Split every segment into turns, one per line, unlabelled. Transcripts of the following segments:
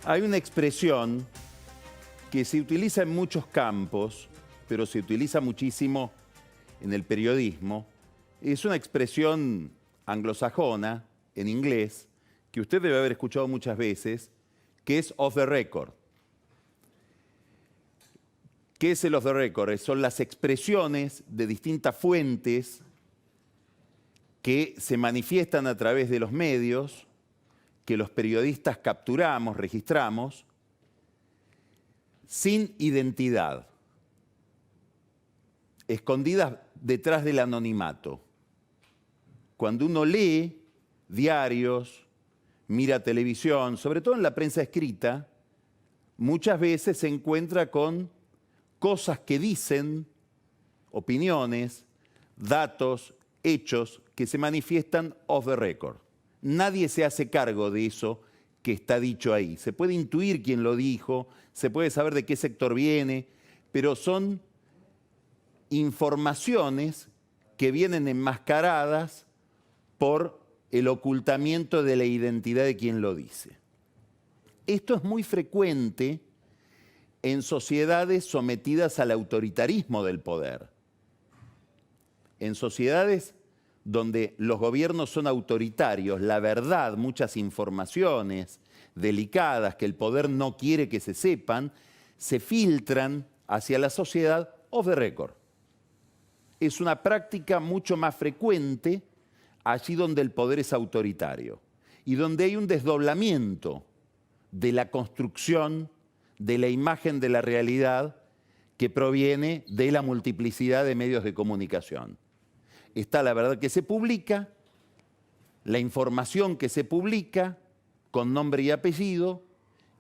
Hay una expresión que se utiliza en muchos campos, pero se utiliza muchísimo en el periodismo. Es una expresión anglosajona, en inglés, que usted debe haber escuchado muchas veces, que es off the record. ¿Qué es el off the record? Son las expresiones de distintas fuentes que se manifiestan a través de los medios, que los periodistas capturamos, registramos, sin identidad, escondidas detrás del anonimato. Cuando uno lee diarios, mira televisión, sobre todo en la prensa escrita, muchas veces se encuentra con cosas que dicen, opiniones, datos, hechos que se manifiestan off the record. Nadie se hace cargo de eso que está dicho ahí. Se puede intuir quién lo dijo, se puede saber de qué sector viene, pero son informaciones que vienen enmascaradas por el ocultamiento de la identidad de quien lo dice. Esto es muy frecuente en sociedades sometidas al autoritarismo del poder. En sociedades donde los gobiernos son autoritarios, la verdad, muchas informaciones delicadas que el poder no quiere que se sepan, se filtran hacia la sociedad off the record. Es una práctica mucho más frecuente allí donde el poder es autoritario y donde hay un desdoblamiento de la construcción de la imagen de la realidad que proviene de la multiplicidad de medios de comunicación. Está la verdad que se publica, la información que se publica con nombre y apellido,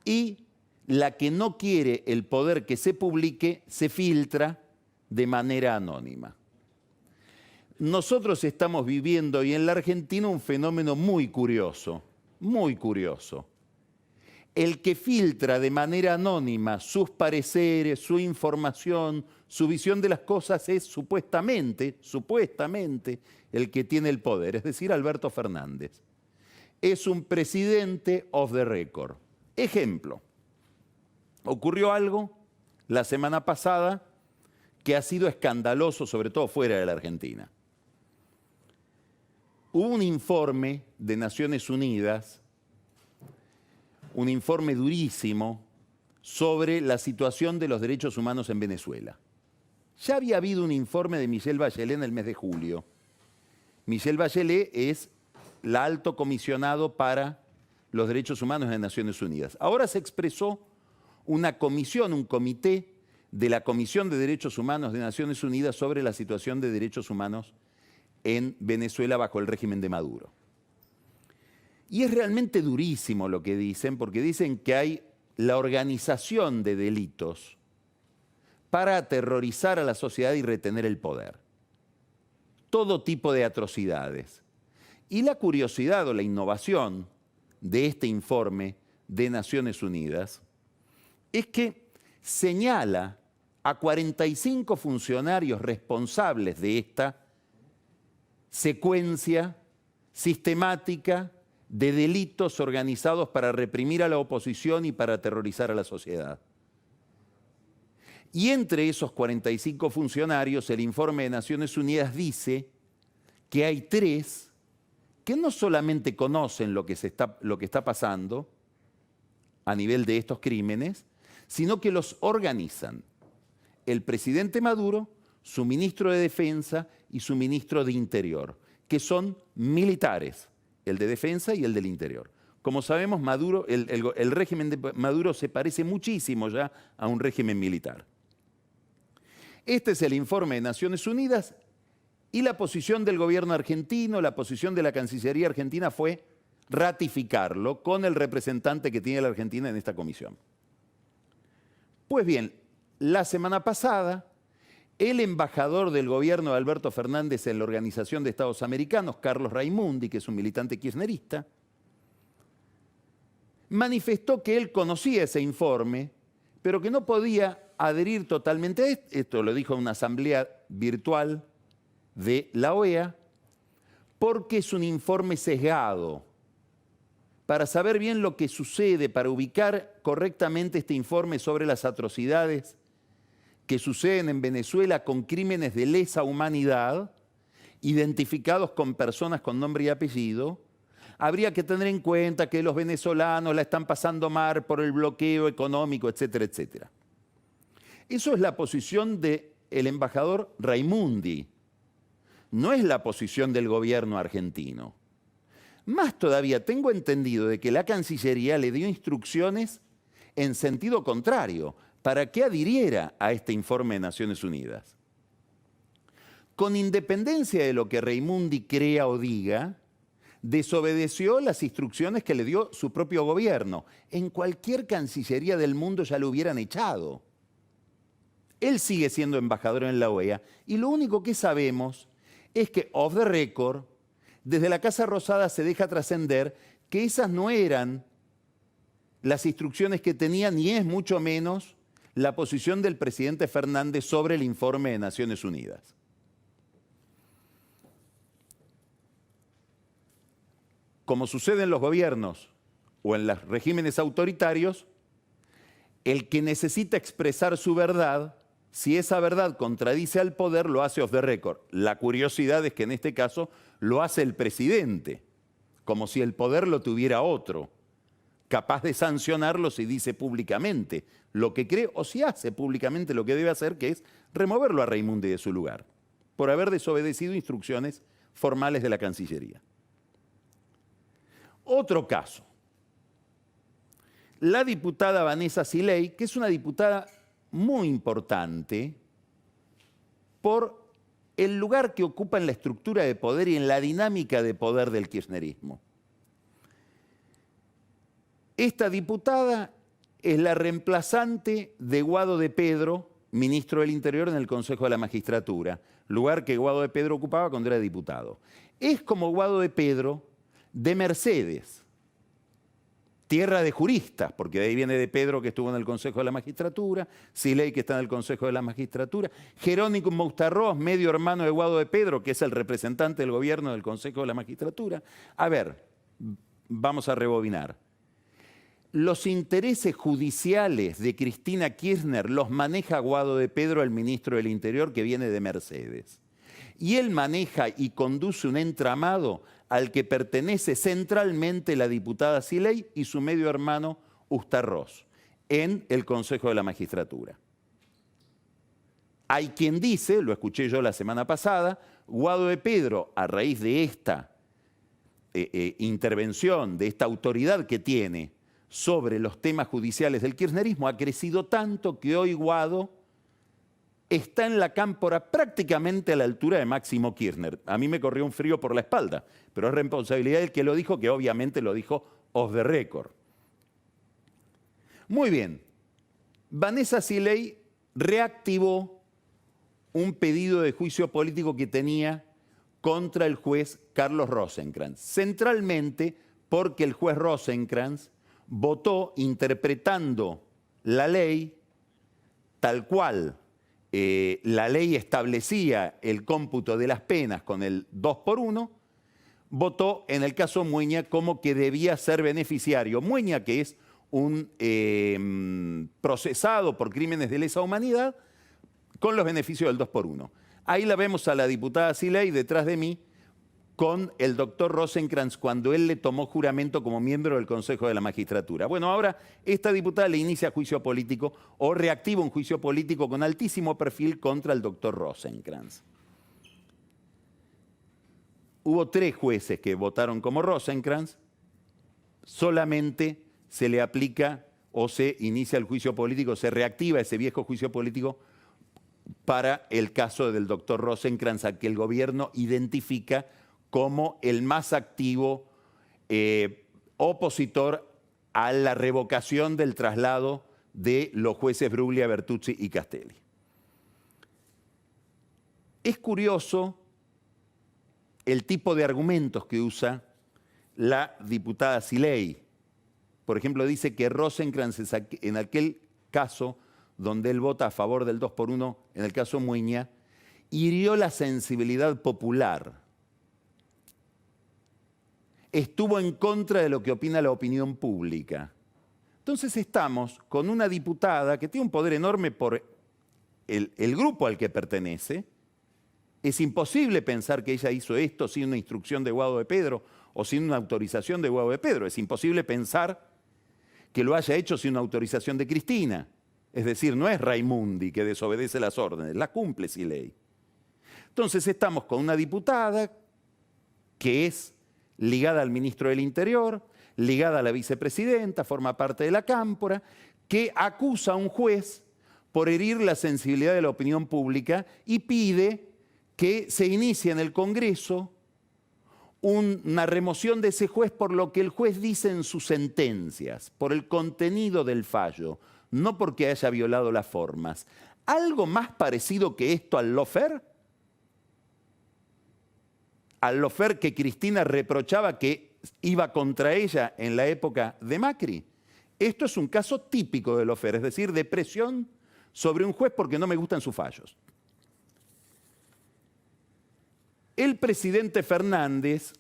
y la que no quiere el poder que se publique se filtra de manera anónima. Nosotros estamos viviendo hoy en la Argentina un fenómeno muy curioso, muy curioso. El que filtra de manera anónima sus pareceres, su información, su visión de las cosas es supuestamente el que tiene el poder, es decir, Alberto Fernández. Es un presidente off the record. Ejemplo, ocurrió algo la semana pasada que ha sido escandaloso, sobre todo fuera de la Argentina. Hubo un informe de Naciones Unidas, un informe durísimo sobre la situación de los derechos humanos en Venezuela. Ya había habido un informe de Michelle Bachelet en el mes de julio. Michelle Bachelet es la alto comisionado para los derechos humanos de Naciones Unidas. Ahora se expresó una comisión, un comité de la Comisión de Derechos Humanos de Naciones Unidas sobre la situación de derechos humanos en Venezuela bajo el régimen de Maduro. Y es realmente durísimo lo que dicen, porque dicen que hay la organización de delitos para aterrorizar a la sociedad y retener el poder. Todo tipo de atrocidades. Y la curiosidad o la innovación de este informe de Naciones Unidas es que señala a 45 funcionarios responsables de esta secuencia sistemática de delitos organizados para reprimir a la oposición y para aterrorizar a la sociedad. Y entre esos 45 funcionarios, el informe de Naciones Unidas dice que hay 3 que no solamente conocen lo que está pasando a nivel de estos crímenes, sino que los organizan. El presidente Maduro, su ministro de Defensa y su ministro de Interior, que son militares, el de Defensa y el del Interior. Como sabemos, el régimen de Maduro se parece muchísimo ya a un régimen militar. Este es el informe de Naciones Unidas y la posición del gobierno argentino, la posición de la Cancillería argentina fue ratificarlo con el representante que tiene la Argentina en esta comisión. Pues bien, la semana pasada, el embajador del gobierno de Alberto Fernández en la Organización de Estados Americanos, Carlos Raimundi, que es un militante kirchnerista, manifestó que él conocía ese informe, pero que no podía adherir totalmente a esto, lo dijo en una asamblea virtual de la OEA, porque es un informe sesgado, para saber bien lo que sucede, para ubicar correctamente este informe sobre las atrocidades que suceden en Venezuela con crímenes de lesa humanidad, identificados con personas con nombre y apellido, habría que tener en cuenta que los venezolanos la están pasando mal por el bloqueo económico, etcétera, etcétera. Eso es la posición del embajador Raimundi, no es la posición del gobierno argentino. Más todavía, tengo entendido de que la Cancillería le dio instrucciones en sentido contrario, para que adhiriera a este informe de Naciones Unidas. Con independencia de lo que Raimundi crea o diga, desobedeció las instrucciones que le dio su propio gobierno. En cualquier cancillería del mundo ya lo hubieran echado. Él sigue siendo embajador en la OEA y lo único que sabemos es que, off the record, desde la Casa Rosada se deja trascender que esas no eran las instrucciones que tenía, ni es mucho menos la posición del presidente Fernández sobre el informe de Naciones Unidas. Como sucede en los gobiernos o en los regímenes autoritarios, el que necesita expresar su verdad, si esa verdad contradice al poder, lo hace off the record. La curiosidad es que en este caso lo hace el presidente, como si el poder lo tuviera otro, capaz de sancionarlo si dice públicamente lo que cree o si hace públicamente lo que debe hacer, que es removerlo a Raimundi de su lugar, por haber desobedecido instrucciones formales de la Cancillería. Otro caso. La diputada Vanessa Siley, que es una diputada muy importante por el lugar que ocupa en la estructura de poder y en la dinámica de poder del kirchnerismo. Esta diputada es la reemplazante de Guado de Pedro, ministro del Interior en el Consejo de la Magistratura, lugar que Guado de Pedro ocupaba cuando era diputado. Es como Guado de Pedro de Mercedes, tierra de juristas, porque de ahí viene de Pedro, que estuvo en el Consejo de la Magistratura, Siley, que está en el Consejo de la Magistratura, Jerónimo Moustarrós, medio hermano de Guado de Pedro, que es el representante del gobierno del Consejo de la Magistratura. A ver, vamos a rebobinar. Los intereses judiciales de Cristina Kirchner los maneja Guado de Pedro, el ministro del Interior, que viene de Mercedes. Y él maneja y conduce un entramado al que pertenece centralmente la diputada Siley y su medio hermano Moustarrós en el Consejo de la Magistratura. Hay quien dice, lo escuché yo la semana pasada, Guado de Pedro, a raíz de esta intervención, de esta autoridad que tiene sobre los temas judiciales del kirchnerismo, ha crecido tanto que hoy Guado está en la cámpora prácticamente a la altura de Máximo Kirchner. A mí me corrió un frío por la espalda, pero es responsabilidad del que lo dijo, que obviamente lo dijo off the record. Muy bien, Vanessa Siley reactivó un pedido de juicio político que tenía contra el juez Carlos Rosenkrantz, centralmente porque el juez Rosenkrantz votó interpretando la ley tal cual la ley establecía el cómputo de las penas con el 2×1, votó en el caso Mueña como que debía ser beneficiario. Mueña, que es un procesado por crímenes de lesa humanidad, con los beneficios del 2×1. Ahí la vemos a la diputada Siley detrás de mí, con el doctor Rosenkrantz cuando él le tomó juramento como miembro del Consejo de la Magistratura. Bueno, ahora esta diputada le inicia juicio político o reactiva un juicio político con altísimo perfil contra el doctor Rosenkrantz. Hubo 3 jueces que votaron como Rosenkrantz, solamente se le aplica o se inicia el juicio político, se reactiva ese viejo juicio político para el caso del doctor Rosenkrantz, al que el gobierno identifica como el más activo opositor a la revocación del traslado de los jueces Bruglia, Bertuzzi y Castelli. Es curioso el tipo de argumentos que usa la diputada Siley. Por ejemplo, dice que Rosenkrantz, en aquel caso donde él vota a favor del 2×1, en el caso Mueña, hirió la sensibilidad popular. estuvo en contra de lo que opina la opinión pública. Entonces estamos con una diputada que tiene un poder enorme por el grupo al que pertenece. Es imposible pensar que ella hizo esto sin una instrucción de Guado de Pedro o sin una autorización de Guado de Pedro. Es imposible pensar que lo haya hecho sin una autorización de Cristina. Es decir, no es Raimundi que desobedece las órdenes, las cumple Siley. Entonces estamos con una diputada que es ligada al ministro del Interior, ligada a la vicepresidenta, forma parte de la Cámpora, que acusa a un juez por herir la sensibilidad de la opinión pública y pide que se inicie en el Congreso una remoción de ese juez por lo que el juez dice en sus sentencias, por el contenido del fallo, no porque haya violado las formas. ¿Algo más parecido que esto al lawfare? Al lawfare que Cristina reprochaba que iba contra ella en la época de Macri. Esto es un caso típico de lawfare, es decir, de presión sobre un juez porque no me gustan sus fallos. El presidente Fernández,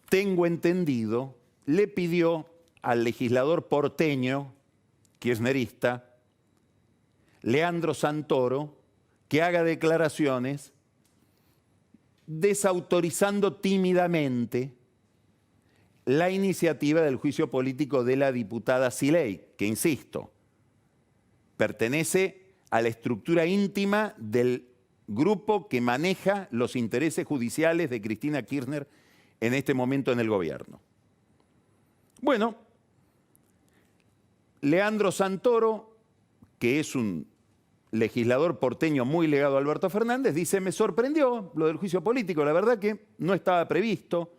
tengo entendido, le pidió al legislador porteño, kirchnerista, Leandro Santoro, que haga declaraciones desautorizando tímidamente la iniciativa del juicio político de la diputada Siley, que, insisto, pertenece a la estructura íntima del grupo que maneja los intereses judiciales de Cristina Kirchner en este momento en el gobierno. Bueno, Leandro Santoro, que es un legislador porteño muy ligado a Alberto Fernández, dice: me sorprendió lo del juicio político, la verdad que no estaba previsto,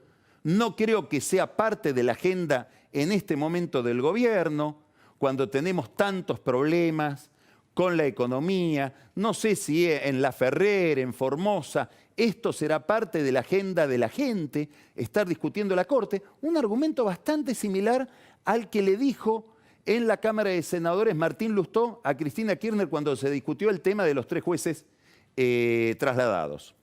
no creo que sea parte de la agenda en este momento del gobierno, cuando tenemos tantos problemas con la economía, no sé si en La Ferrer, en Formosa, esto será parte de la agenda de la gente, estar discutiendo la Corte. Un argumento bastante similar al que le dijo en la Cámara de Senadores Martín Lustó a Cristina Kirchner cuando se discutió el tema de los 3 jueces trasladados.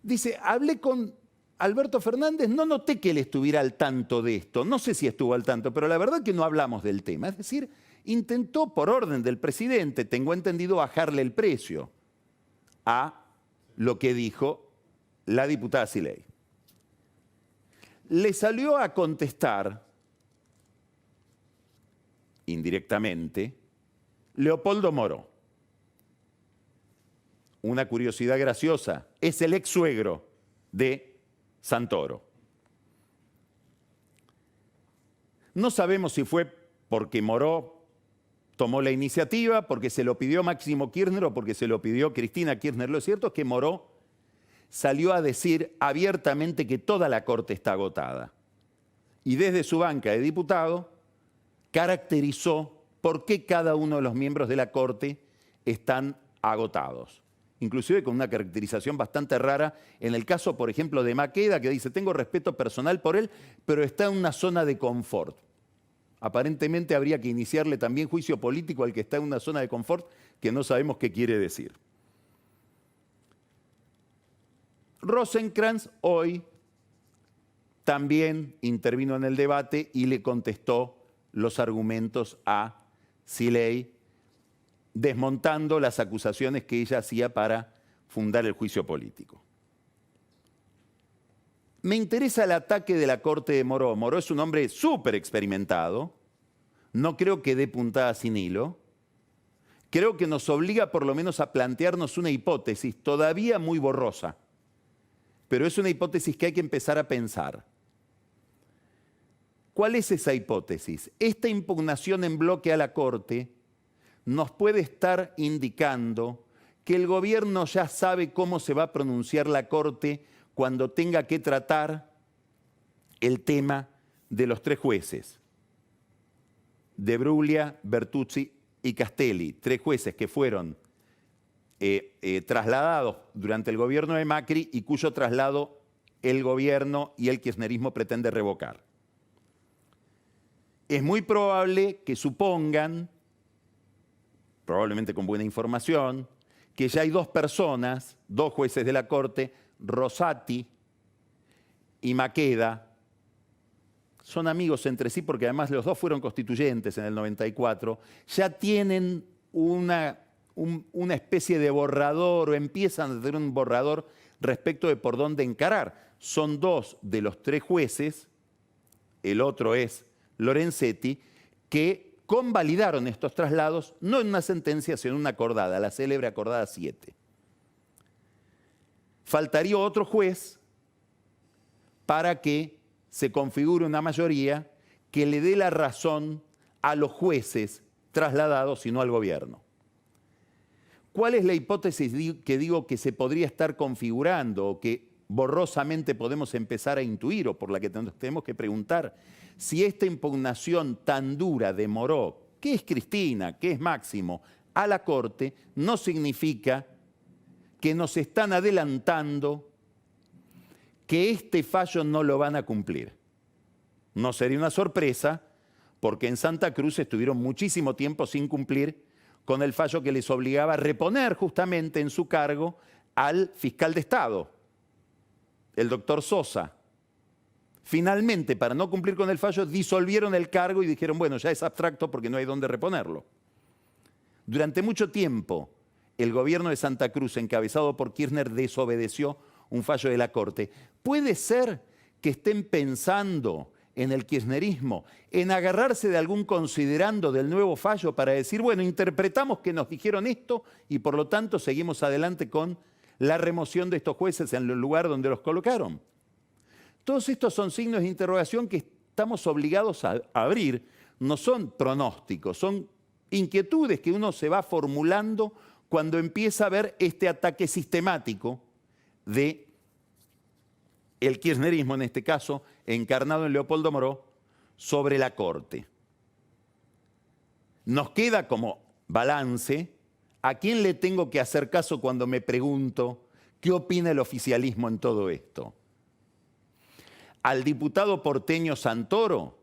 Dice: hablé con Alberto Fernández, no noté que él estuviera al tanto de esto, no sé si estuvo al tanto, pero la verdad que no hablamos del tema. Es decir, intentó por orden del presidente, tengo entendido, bajarle el precio a lo que dijo la diputada Siley. Le salió a contestar indirectamente Leopoldo Moró. Una curiosidad graciosa, es el ex suegro de Santoro. No sabemos si fue porque Moró tomó la iniciativa, porque se lo pidió Máximo Kirchner o porque se lo pidió Cristina Kirchner. Lo cierto es que Moró salió a decir abiertamente que toda la Corte está agotada. Y desde su banca de diputado caracterizó por qué cada uno de los miembros de la Corte están agotados. Inclusive con una caracterización bastante rara en el caso, por ejemplo, de Maqueda, que dice: tengo respeto personal por él, pero está en una zona de confort. Aparentemente habría que iniciarle también juicio político al que está en una zona de confort que no sabemos qué quiere decir. Rosenkrantz hoy también intervino en el debate y le contestó los argumentos a Siley, desmontando las acusaciones que ella hacía para fundar el juicio político. Me interesa el ataque de la Corte de Moró. Moró es un hombre súper experimentado, no creo que dé puntada sin hilo, creo que nos obliga por lo menos a plantearnos una hipótesis todavía muy borrosa, pero es una hipótesis que hay que empezar a pensar. ¿Cuál es esa hipótesis? Esta impugnación en bloque a la Corte nos puede estar indicando que el gobierno ya sabe cómo se va a pronunciar la Corte cuando tenga que tratar el tema de los 3 jueces, de Bruglia, Bertuzzi y Castelli, 3 jueces que fueron trasladados durante el gobierno de Macri y cuyo traslado el gobierno y el kirchnerismo pretende revocar. Es muy probable que supongan, probablemente con buena información, que ya hay 2 personas, 2 jueces de la Corte, Rosati y Maqueda son amigos entre sí porque además los dos fueron constituyentes en el 94, ya tienen una especie de borrador o empiezan a tener un borrador respecto de por dónde encarar. Son dos de los tres jueces, el otro es Lorenzetti, que convalidaron estos traslados, no en una sentencia, sino en una acordada, la célebre acordada 7. Faltaría otro juez para que se configure una mayoría que le dé la razón a los jueces trasladados y no al gobierno. ¿Cuál es la hipótesis que digo que se podría estar configurando o que borrosamente podemos empezar a intuir o por la que tenemos que preguntar? Si esta impugnación tan dura de Moró, que es Cristina, que es Máximo, a la Corte, no significa que nos están adelantando que este fallo no lo van a cumplir. No sería una sorpresa, porque en Santa Cruz estuvieron muchísimo tiempo sin cumplir con el fallo que les obligaba a reponer justamente en su cargo al fiscal de Estado, el doctor Sosa. Finalmente, para no cumplir con el fallo, disolvieron el cargo y dijeron, bueno, ya es abstracto porque no hay dónde reponerlo. Durante mucho tiempo, el gobierno de Santa Cruz, encabezado por Kirchner, desobedeció un fallo de la Corte. ¿Puede ser que estén pensando en el kirchnerismo, en agarrarse de algún considerando del nuevo fallo para decir, bueno, interpretamos que nos dijeron esto y por lo tanto seguimos adelante con la remoción de estos jueces en el lugar donde los colocaron? Todos estos son signos de interrogación que estamos obligados a abrir, no son pronósticos, son inquietudes que uno se va formulando cuando empieza a ver este ataque sistemático de el kirchnerismo, en este caso, encarnado en Leopoldo Moró, sobre la Corte. Nos queda como balance a quién le tengo que hacer caso cuando me pregunto qué opina el oficialismo en todo esto. Al diputado porteño Santoro,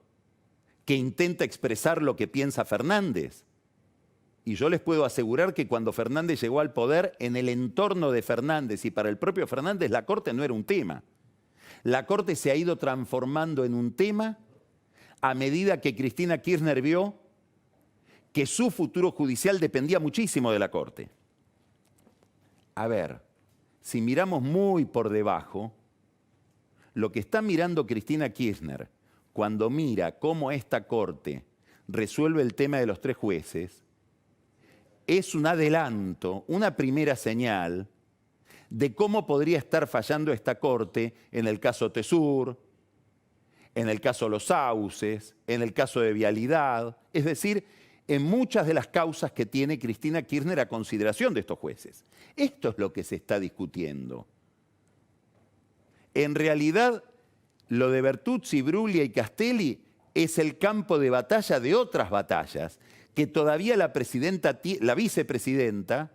que intenta expresar lo que piensa Fernández. Y yo les puedo asegurar que cuando Fernández llegó al poder, en el entorno de Fernández y para el propio Fernández, la Corte no era un tema. La Corte se ha ido transformando en un tema a medida que Cristina Kirchner vio que su futuro judicial dependía muchísimo de la Corte. A ver, si miramos muy por debajo, lo que está mirando Cristina Kirchner cuando mira cómo esta Corte resuelve el tema de los tres jueces, es un adelanto, una primera señal de cómo podría estar fallando esta Corte en el caso Tesur, en el caso Los Sauces, en el caso de Vialidad, es decir, en muchas de las causas que tiene Cristina Kirchner a consideración de estos jueces. Esto es lo que se está discutiendo. En realidad, lo de Bertuzzi, Bruglia y Castelli es el campo de batalla de otras batallas que todavía la vicepresidenta,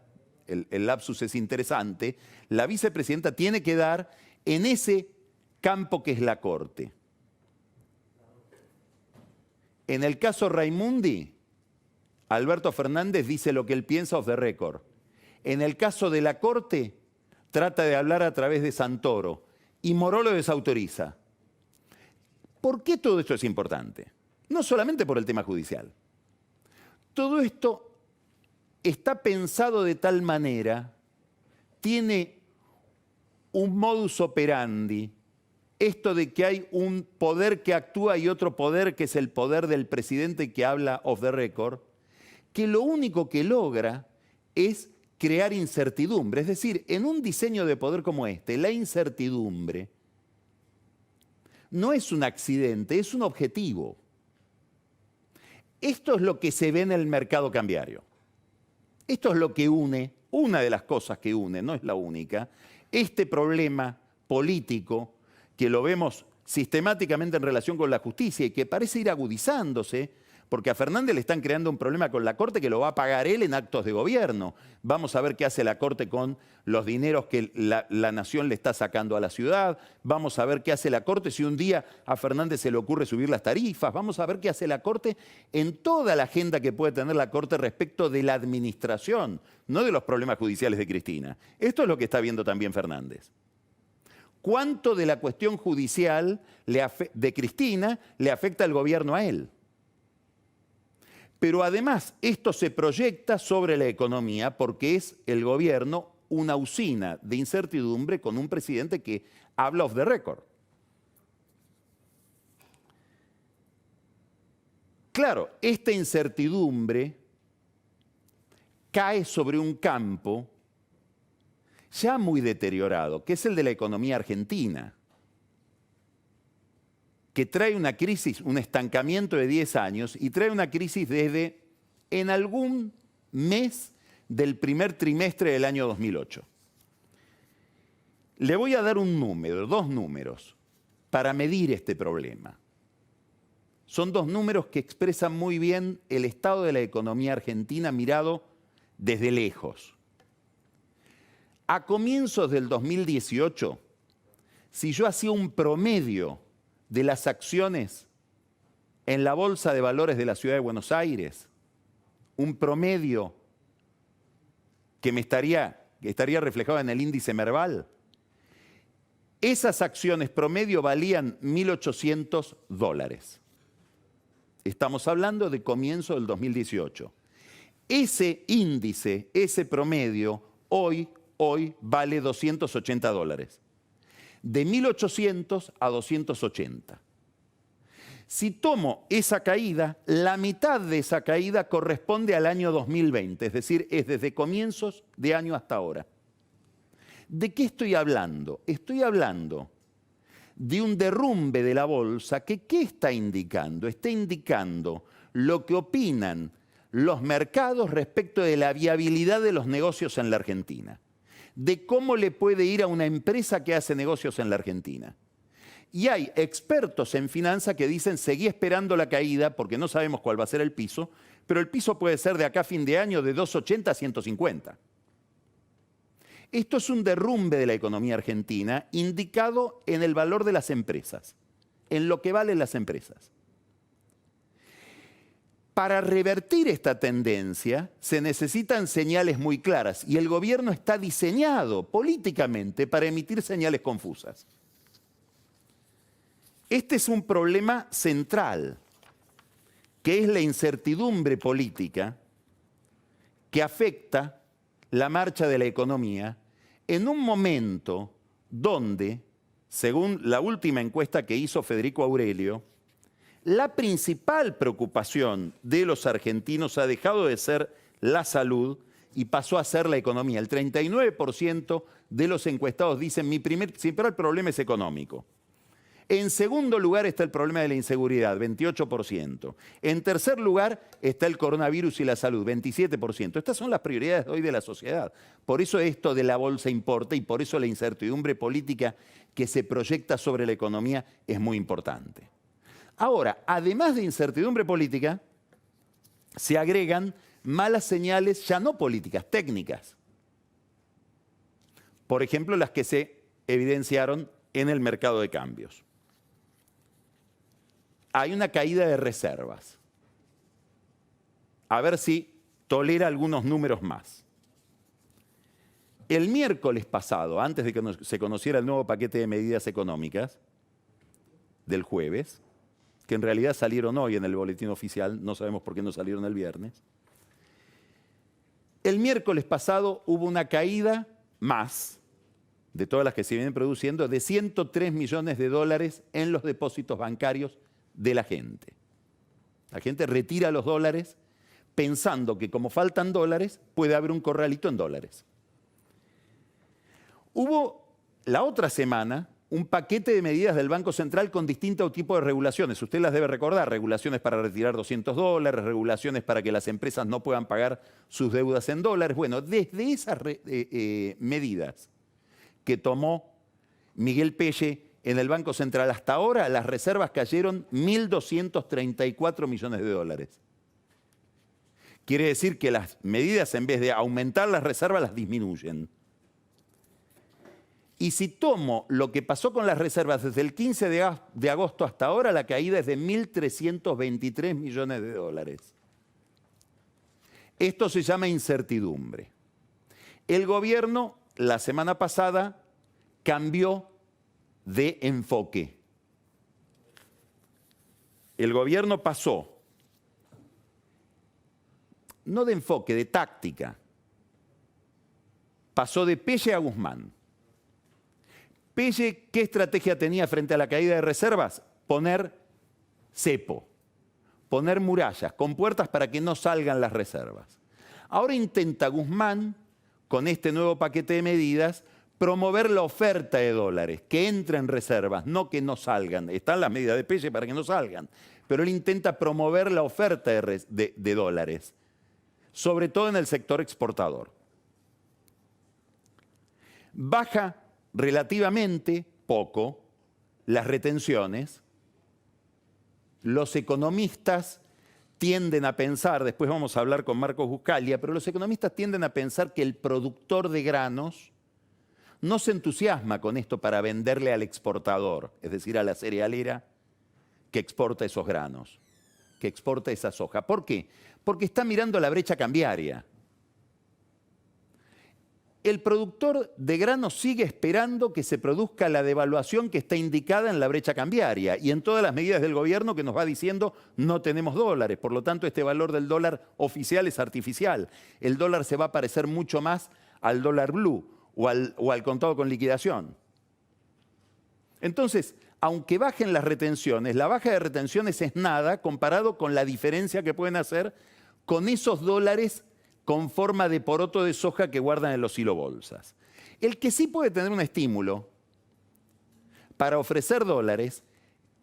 el lapsus es interesante, la vicepresidenta tiene que dar en ese campo que es la Corte. En el caso Raimundi, Alberto Fernández dice lo que él piensa off the record. En el caso de la Corte, trata de hablar a través de Santoro y Moró lo desautoriza. ¿Por qué todo esto es importante? No solamente por el tema judicial. Todo esto está pensado de tal manera, tiene un modus operandi, esto de que hay un poder que actúa y otro poder que es el poder del presidente que habla off the record, que lo único que logra es crear incertidumbre. Es decir, en un diseño de poder como este, la incertidumbre no es un accidente, es un objetivo. Esto es lo que se ve en el mercado cambiario. Esto es lo que une, una de las cosas que une, no es la única, este problema político que lo vemos sistemáticamente en relación con la justicia y que parece ir agudizándose, porque a Fernández le están creando un problema con la Corte que lo va a pagar él en actos de gobierno. Vamos a ver qué hace la Corte con los dineros que la nación le está sacando a la ciudad. Vamos a ver qué hace la Corte si un día a Fernández se le ocurre subir las tarifas. Vamos a ver qué hace la Corte en toda la agenda que puede tener la Corte respecto de la administración, no de los problemas judiciales de Cristina. Esto es lo que está viendo también Fernández. ¿Cuánto de la cuestión judicial de Cristina le afecta al gobierno a él? Pero además, esto se proyecta sobre la economía porque es el gobierno una usina de incertidumbre con un presidente que habla off the record. Claro, esta incertidumbre cae sobre un campo ya muy deteriorado, que es el de la economía argentina, que trae una crisis, un estancamiento de 10 años y trae una crisis desde en algún mes del primer trimestre del año 2008. Le voy a dar un número, dos números, para medir este problema. Son dos números que expresan muy bien el estado de la economía argentina mirado desde lejos. A comienzos del 2018, si yo hacía un promedio de las acciones en la Bolsa de Valores de la Ciudad de Buenos Aires, un promedio que estaría reflejado en el índice Merval, esas acciones promedio valían $1.800. Estamos hablando de comienzo del 2018. Ese índice, ese promedio, hoy vale $280. De 1.800 a 280. Si tomo esa caída, la mitad de esa caída corresponde al año 2020, es decir, es desde comienzos de año hasta ahora. ¿De qué estoy hablando? Estoy hablando de un derrumbe de la bolsa que ¿qué está indicando? Está indicando lo que opinan los mercados respecto de la viabilidad de los negocios en la Argentina, de cómo le puede ir a una empresa que hace negocios en la Argentina. Y hay expertos en finanzas que dicen, seguí esperando la caída porque no sabemos cuál va a ser el piso, pero el piso puede ser de acá a fin de año de 280 a 150. Esto es un derrumbe de la economía argentina indicado en el valor de las empresas, en lo que valen las empresas. Para revertir esta tendencia se necesitan señales muy claras y el gobierno está diseñado políticamente para emitir señales confusas. Este es un problema central, que es la incertidumbre política que afecta la marcha de la economía en un momento donde, según la última encuesta que hizo Federico Aurelio, la principal preocupación de los argentinos ha dejado de ser la salud y pasó a ser la economía. El 39% de los encuestados dicen mi principal problema es económico. En segundo lugar está el problema de la inseguridad, 28%. En tercer lugar está el coronavirus y la salud, 27%. Estas son las prioridades de hoy de la sociedad. Por eso esto de la bolsa importa y por eso la incertidumbre política que se proyecta sobre la economía es muy importante. Ahora, además de incertidumbre política, se agregan malas señales ya no políticas, técnicas. Por ejemplo, las que se evidenciaron en el mercado de cambios. Hay una caída de reservas. A ver si tolera algunos números más. El miércoles pasado, antes de que se conociera el nuevo paquete de medidas económicas del jueves, que en realidad salieron hoy en el boletín oficial, no sabemos por qué no salieron el viernes. El miércoles pasado hubo una caída más de todas las que se vienen produciendo de $103 millones en los depósitos bancarios de la gente. La gente retira los dólares pensando que como faltan dólares puede haber un corralito en dólares. Hubo la otra semana un paquete de medidas del Banco Central con distintos tipos de regulaciones. Usted las debe recordar, regulaciones para retirar $200, regulaciones para que las empresas no puedan pagar sus deudas en dólares. Bueno, desde esas medidas que tomó Miguel Pelle en el Banco Central hasta ahora, las reservas cayeron $1.234 millones. Quiere decir que las medidas, en vez de aumentar las reservas, las disminuyen. Y si tomo lo que pasó con las reservas desde el 15 de agosto hasta ahora, la caída es de $1.323 millones. Esto se llama incertidumbre. El gobierno, la semana pasada, cambió de enfoque. El gobierno pasó, no de enfoque, de táctica, pasó de Pelle a Guzmán. Pelle, ¿qué estrategia tenía frente a la caída de reservas? Poner cepo, poner murallas con puertas para que no salgan las reservas. Ahora intenta Guzmán, con este nuevo paquete de medidas, promover la oferta de dólares, que entren reservas, no que no salgan. Están las medidas de Pelle para que no salgan, pero él intenta promover la oferta de dólares, sobre todo en el sector exportador. Baja relativamente poco las retenciones. Los economistas tienden a pensar, después vamos a hablar con Marcos Buscaglia, pero los economistas tienden a pensar que el productor de granos no se entusiasma con esto para venderle al exportador, es decir, a la cerealera que exporta esos granos, que exporta esa soja. ¿Por qué? Porque está mirando la brecha cambiaria. El productor de granos sigue esperando que se produzca la devaluación que está indicada en la brecha cambiaria y en todas las medidas del gobierno que nos va diciendo no tenemos dólares, por lo tanto este valor del dólar oficial es artificial. El dólar se va a parecer mucho más al dólar blue o al contado con liquidación. Entonces, aunque bajen las retenciones, la baja de retenciones es nada comparado con la diferencia que pueden hacer con esos dólares con forma de poroto de soja que guardan en los silobolsas. El que sí puede tener un estímulo para ofrecer dólares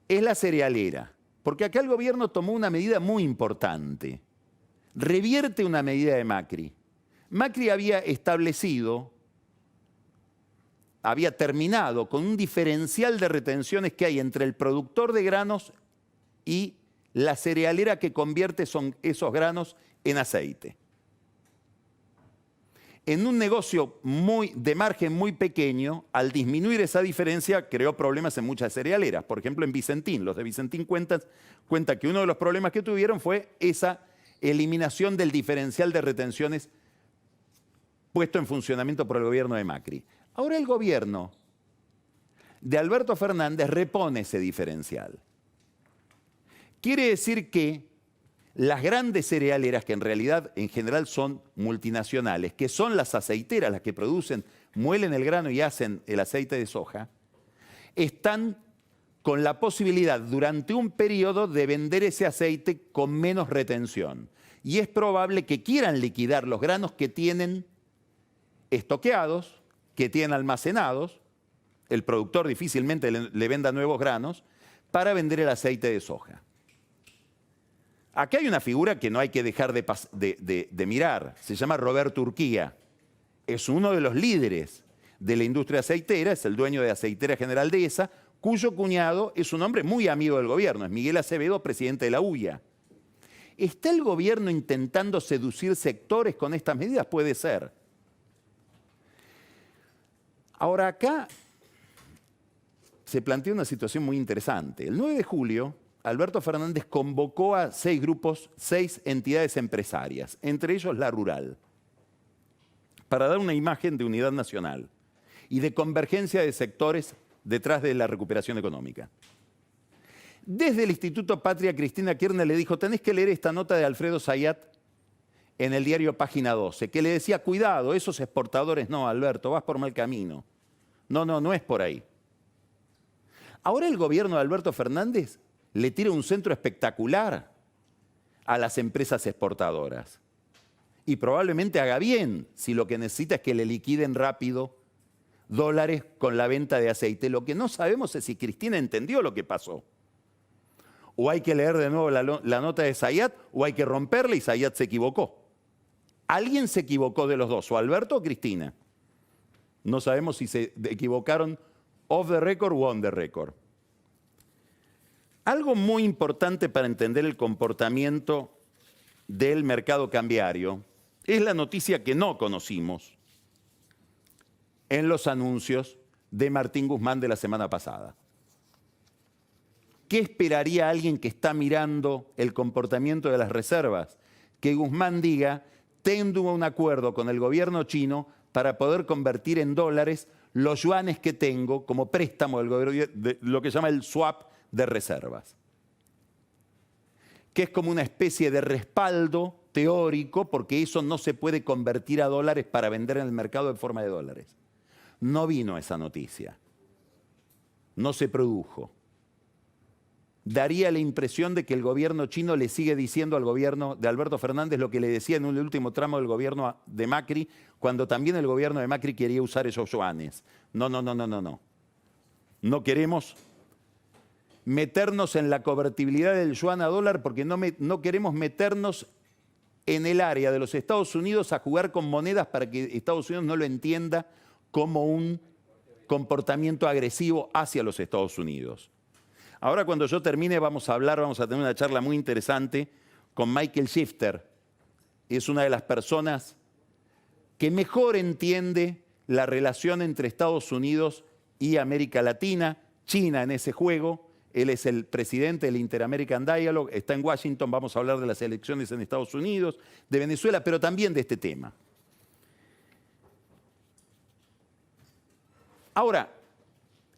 es la cerealera, porque acá el gobierno tomó una medida muy importante. Revierte una medida de Macri. Macri había establecido, había terminado con un diferencial de retenciones que hay entre el productor de granos y la cerealera que convierte esos granos en aceite. En un negocio de margen muy pequeño, al disminuir esa diferencia, creó problemas en muchas cerealeras. Por ejemplo, en Vicentín. Los de Vicentín cuentan que uno de los problemas que tuvieron fue esa eliminación del diferencial de retenciones puesto en funcionamiento por el gobierno de Macri. Ahora el gobierno de Alberto Fernández repone ese diferencial. Quiere decir que las grandes cerealeras, que en realidad en general son multinacionales, que son las aceiteras, las que producen, muelen el grano y hacen el aceite de soja, están con la posibilidad durante un periodo de vender ese aceite con menos retención. Y es probable que quieran liquidar los granos que tienen estoqueados, que tienen almacenados, el productor difícilmente le venda nuevos granos, para vender el aceite de soja. Acá hay una figura que no hay que dejar de mirar, se llama Roberto Urquía. Es uno de los líderes de la industria aceitera, es el dueño de Aceitera General Dehesa, cuyo cuñado es un hombre muy amigo del gobierno, es Miguel Acevedo, presidente de la UIA. ¿Está el gobierno intentando seducir sectores con estas medidas? Puede ser. Ahora acá se plantea una situación muy interesante. El 9 de julio, Alberto Fernández convocó a 6 grupos, 6 entidades empresarias, entre ellos la rural, para dar una imagen de unidad nacional y de convergencia de sectores detrás de la recuperación económica. Desde el Instituto Patria, Cristina Kirchner le dijo, tenés que leer esta nota de Alfredo Zayat en el diario Página 12, que le decía, cuidado, esos exportadores no, Alberto, vas por mal camino. No es por ahí. Ahora el gobierno de Alberto Fernández le tira un centro espectacular a las empresas exportadoras. Y probablemente haga bien si lo que necesita es que le liquiden rápido dólares con la venta de aceite. Lo que no sabemos es si Cristina entendió lo que pasó. O hay que leer de nuevo la nota de Zayat, o hay que romperla y Zayat se equivocó. Alguien se equivocó de los dos, o Alberto o Cristina. No sabemos si se equivocaron off the record o on the record. Algo muy importante para entender el comportamiento del mercado cambiario es la noticia que no conocimos en los anuncios de Martín Guzmán de la semana pasada. ¿Qué esperaría alguien que está mirando el comportamiento de las reservas? Que Guzmán diga, tengo un acuerdo con el gobierno chino para poder convertir en dólares los yuanes que tengo como préstamo del gobierno, de lo que se llama el swap de reservas, que es como una especie de respaldo teórico, porque eso no se puede convertir a dólares para vender en el mercado en forma de dólares. No vino esa noticia, no se produjo. Daría la impresión de que el gobierno chino le sigue diciendo al gobierno de Alberto Fernández lo que le decía en un último tramo del gobierno de Macri, cuando también el gobierno de Macri quería usar esos yuanes. No, no, no, no, no, no. No queremos meternos en la convertibilidad del yuan a dólar porque no queremos meternos en el área de los Estados Unidos a jugar con monedas para que Estados Unidos no lo entienda como un comportamiento agresivo hacia los Estados Unidos. Ahora cuando yo termine vamos a tener una charla muy interesante con Michael Shifter. Es una de las personas que mejor entiende la relación entre Estados Unidos y América Latina, China en ese juego. Él es el presidente del Inter-American Dialogue, está en Washington, vamos a hablar de las elecciones en Estados Unidos, de Venezuela, pero también de este tema. Ahora,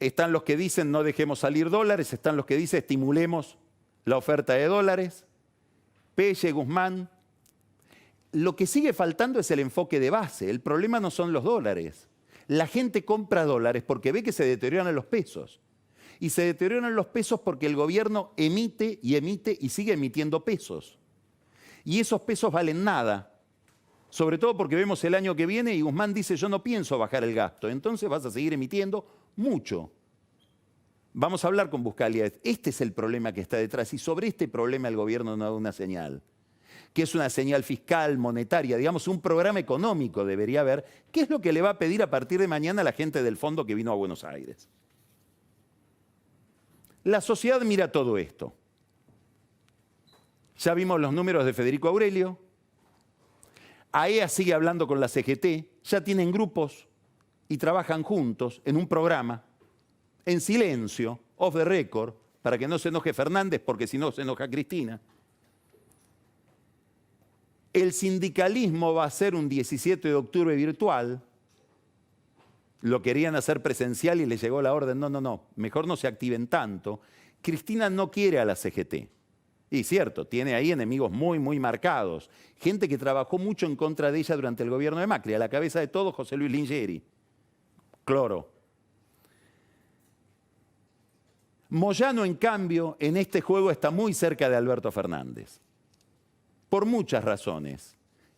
están los que dicen no dejemos salir dólares, están los que dicen estimulemos la oferta de dólares. Pelle, Guzmán. Lo que sigue faltando es el enfoque de base. El problema no son los dólares. La gente compra dólares porque ve que se deterioran los pesos. Y se deterioran los pesos porque el gobierno emite y sigue emitiendo pesos. Y esos pesos valen nada. Sobre todo porque vemos el año que viene y Guzmán dice yo no pienso bajar el gasto. Entonces vas a seguir emitiendo mucho. Vamos a hablar con Buscalia. Este es el problema que está detrás y sobre este problema el gobierno no da una señal, que es una señal fiscal, monetaria, digamos un programa económico debería haber. ¿Qué es lo que le va a pedir a partir de mañana a la gente del fondo que vino a Buenos Aires? La sociedad mira todo esto. Ya vimos los números de Federico Aurelio. AEA sigue hablando con la CGT, ya tienen grupos y trabajan juntos en un programa, en silencio, off the record, para que no se enoje Fernández, porque si no se enoja Cristina. El sindicalismo va a ser un 17 de octubre virtual. Lo querían hacer presencial y le llegó la orden, no, mejor no se activen tanto. Cristina no quiere a la CGT. Y cierto, tiene ahí enemigos muy, muy marcados. Gente que trabajó mucho en contra de ella durante el gobierno de Macri. A la cabeza de todo, José Luis Lingeri. Cloro. Moyano, en cambio, en este juego está muy cerca de Alberto Fernández. Por muchas razones.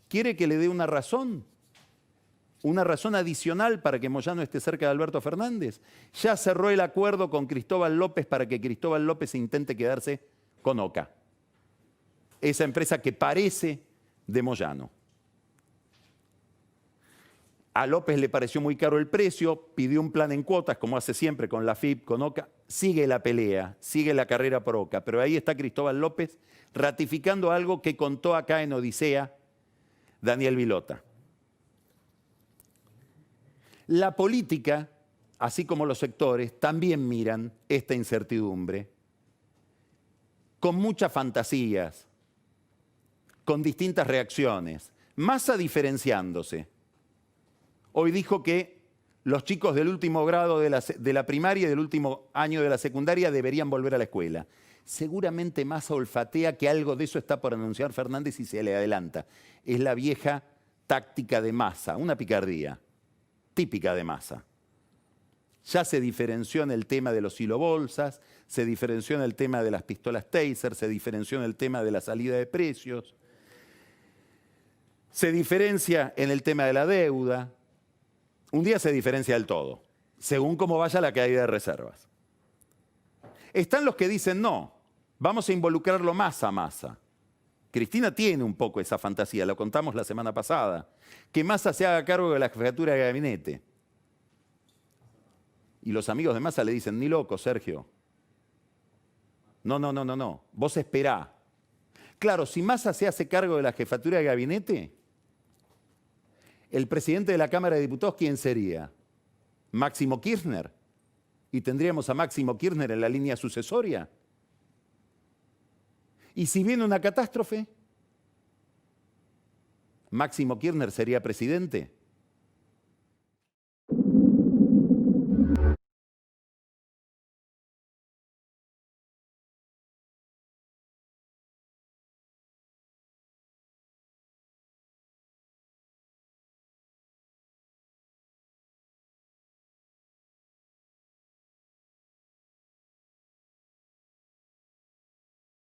¿Quiere que le dé una razón? ¿Una razón adicional para que Moyano esté cerca de Alberto Fernández? Ya cerró el acuerdo con Cristóbal López para que Cristóbal López intente quedarse con OCA. Esa empresa que parece de Moyano. A López le pareció muy caro el precio, pidió un plan en cuotas, como hace siempre con la FIP, con OCA. Sigue la pelea, sigue la carrera por OCA, pero ahí está Cristóbal López ratificando algo que contó acá en Odisea Daniel Vilota. La política, así como los sectores, también miran esta incertidumbre con muchas fantasías, con distintas reacciones. Massa diferenciándose. Hoy dijo que los chicos del último grado de la primaria y del último año de la secundaria deberían volver a la escuela. Seguramente Massa olfatea que algo de eso está por anunciar Fernández y se le adelanta. Es la vieja táctica de Massa, una picardía típica de Massa. Ya se diferenció en el tema de los silobolsas, se diferenció en el tema de las pistolas Taser, se diferenció en el tema de la salida de precios, se diferencia en el tema de la deuda. Un día se diferencia del todo, según cómo vaya la caída de reservas. Están los que dicen no, vamos a involucrarlo más a Massa. Cristina tiene un poco esa fantasía, lo contamos la semana pasada, que Massa se haga cargo de la jefatura de gabinete. Y los amigos de Massa le dicen, ni loco, Sergio. No, vos esperá. Claro, si Massa se hace cargo de la jefatura de gabinete, el presidente de la Cámara de Diputados, ¿quién sería? Máximo Kirchner. Y tendríamos a Máximo Kirchner en la línea sucesoria. Y si viene una catástrofe, ¿Máximo Kirchner sería presidente?